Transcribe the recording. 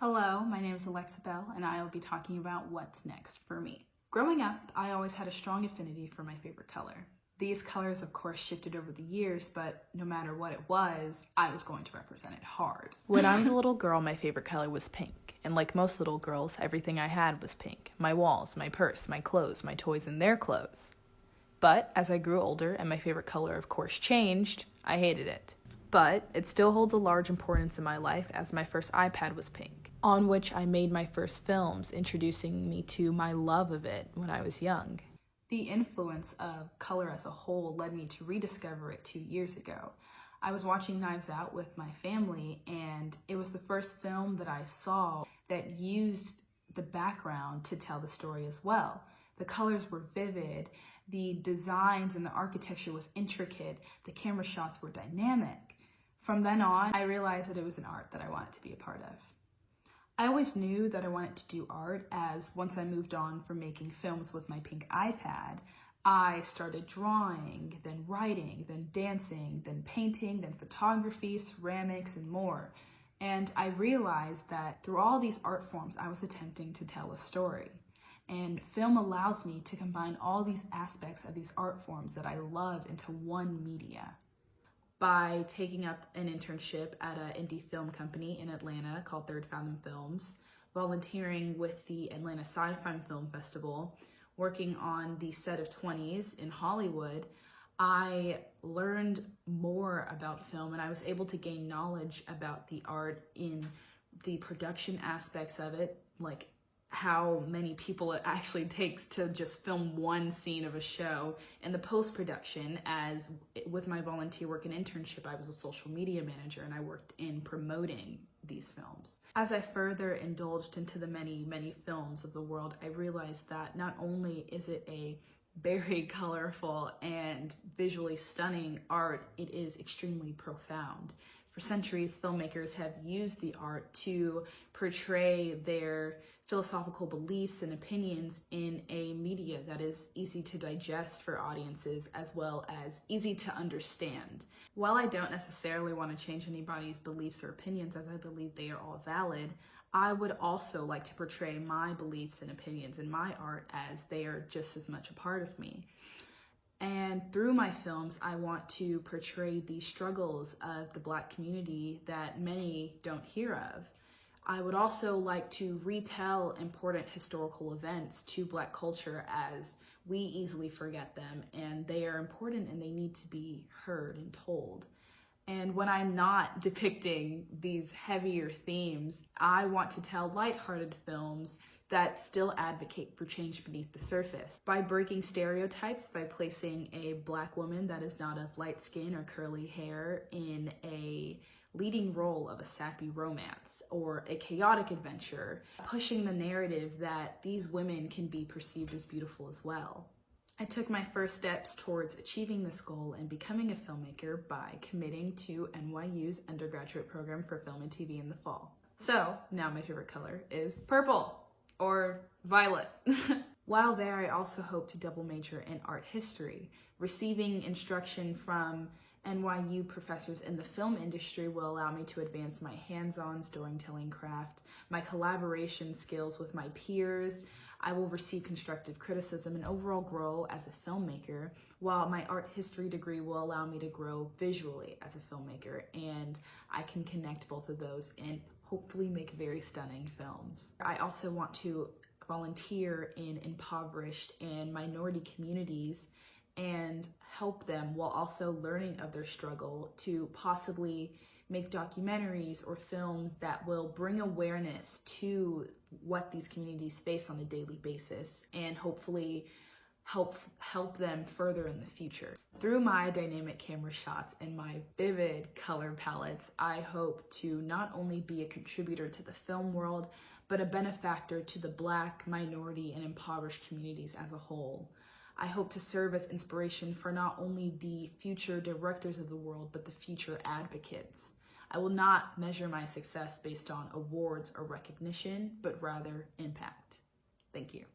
Hello, my name is Alexa Bell, and I will be talking about what's next for me. Growing up, I always had a strong affinity for my favorite color. These colors, of course, shifted over the years, but no matter what it was, I was going to represent it hard. When I was a little girl, my favorite color was pink. And like most little girls, everything I had was pink. My walls, my purse, my clothes, my toys, and their clothes. But as I grew older and my favorite color, of course, changed, I hated it. But it still holds a large importance in my life as my first iPad was pink, on which I made my first films, introducing me to my love of it when I was young. The influence of color as a whole led me to rediscover it 2 years ago. I was watching Knives Out with my family, and it was the first film that I saw that used the background to tell the story as well. The colors were vivid, the designs and the architecture was intricate, the camera shots were dynamic. From then on, I realized that it was an art that I wanted to be a part of. I always knew that I wanted to do art, as once I moved on from making films with my pink iPad, I started drawing, then writing, then dancing, then painting, then photography, ceramics, and more. And I realized that through all these art forms, I was attempting to tell a story. And film allows me to combine all these aspects of these art forms that I love into one media. By taking up an internship at an indie film company in Atlanta called Third Fathom Films, volunteering with the Atlanta Sci-Fi Film Festival, working on the set of 20s in Hollywood, I learned more about film, and I was able to gain knowledge about the art in the production aspects of it, like how many people it actually takes to just film one scene of a show, and the post-production, as with my volunteer work and internship, I was a social media manager and I worked in promoting these films. As I further indulged into the many films of the world, I realized that not only is it a very colorful and visually stunning art, it is extremely profound. For centuries, filmmakers have used the art to portray their philosophical beliefs and opinions in a media that is easy to digest for audiences as well as easy to understand. While I don't necessarily want to change anybody's beliefs or opinions, as I believe they are all valid, I would also like to portray my beliefs and opinions in my art as they are just as much a part of me. And through my films, I want to portray the struggles of the Black community that many don't hear of. I would also like to retell important historical events to Black culture, as we easily forget them, and they are important and they need to be heard and told. And when I'm not depicting these heavier themes, I want to tell lighthearted films that still advocate for change beneath the surface. By breaking stereotypes, by placing a Black woman that is not of light skin or curly hair in a leading role of a sappy romance or a chaotic adventure, pushing the narrative that these women can be perceived as beautiful as well. I took my first steps towards achieving this goal and becoming a filmmaker by committing to NYU's undergraduate program for film and TV in the fall. So now my favorite color is purple or violet. While there, I also hope to double major in art history. Receiving instruction from NYU professors in the film industry will allow me to advance my hands-on storytelling craft, my collaboration skills with my peers. I will receive constructive criticism and overall grow as a filmmaker, while my art history degree will allow me to grow visually as a filmmaker, and I can connect both of those and hopefully make very stunning films. I also want to volunteer in impoverished and minority communities and help them while also learning of their struggle to possibly make documentaries or films that will bring awareness to what these communities face on a daily basis and hopefully help them further in the future. Through my dynamic camera shots and my vivid color palettes, I hope to not only be a contributor to the film world, but a benefactor to the Black, minority, and impoverished communities as a whole. I hope to serve as inspiration for not only the future directors of the world, but the future advocates. I will not measure my success based on awards or recognition, but rather impact. Thank you.